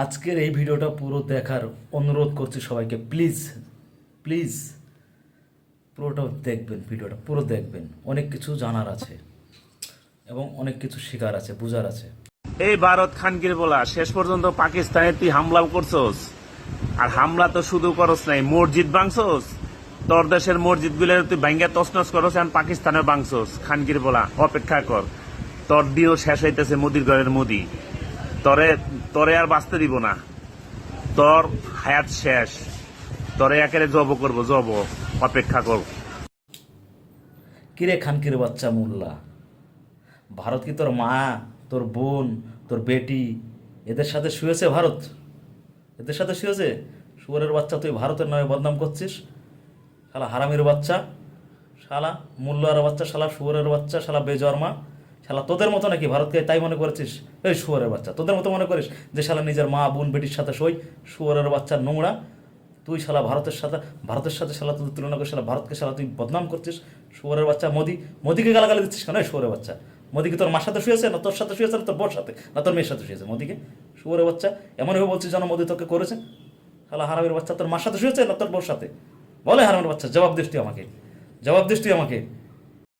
আজকের এই ভিডিওটা পুরো দেখার অনুরোধ করছি সবাইকে, প্লিজ প্লিজ পুরোটা দেখবেন, ভিডিওটা পুরো দেখবেন। অনেক কিছু জানার আছে এবং অনেক কিছু শেখার আছে, বুঝার আছে। এই ভারত খানকির বলা শেষ পর্যন্ত পাকিস্তানে তুই হামলা করছস। আর হামলা তো শুধু করস নাই, মসজিদ ভাঙছস। তোর দেশের মসজিদ গুলো তুই ভাঙ্গা তছনছ করস, আর পাকিস্তানে ভাঙছস। খানকির বলা অপেক্ষা কর, তোর দিও শেষ হইতেছে মোদির ঘরের মোদি। তরে তরে আর বাঁচতে দিব না, তোর হায়াত শেষ। তরে একেবারে জব করবো, জব। অপেক্ষা কর। কিরে খানকির বাচ্চা মোল্লা, ভারত কি তোর মা, তোর বোন, তোর বেটি এদের সাথে শুয়েছে? ভারত এদের সাথে শুয়েছে? শুয়োরের বাচ্চা, তুই ভারতের নামে বদনাম করছিস। শালা হারামির বাচ্চা, শালা মোল্লার বাচ্চা, শালা শুয়োরের বাচ্চা, শালা বেজর্মা। শালা তোদের মতো নাকি ভারতকে তাই মনে করেছিস? এই শুয়োরের বাচ্চা, তোদের মতো মনে করিস যে শালা নিজের মা বোন বেটির সাথে সই? শুয়োরের বাচ্চা নোংরা। তুই শালা ভারতের সাথে শালা তোদের তুলনা করে শালা ভারতকে শালা তুই বদনাম করছিস। শুয়োরের বাচ্চা মোদিকে গালাগালি দিচ্ছিস কেন? শুয়োরের বাচ্চা, মোদি কি তোর মার সাথে শুয়েছে, না তোর সাথে শুয়েছে, না তোর বোর সাথে, না তোর মেয়ের সাথে শুয়েছে? মোদিকে শুয়োরের বাচ্চা এমনভাবে বলছিস যেন মোদি তোকে করেছে। শালা হারামের বাচ্চা, তোর মার সাথে শুয়েছে না তোর বোর সাথে? বলে হারামের বাচ্চা, জবাব দিস তুই আমাকে, জবাব দিস তুই আমাকে।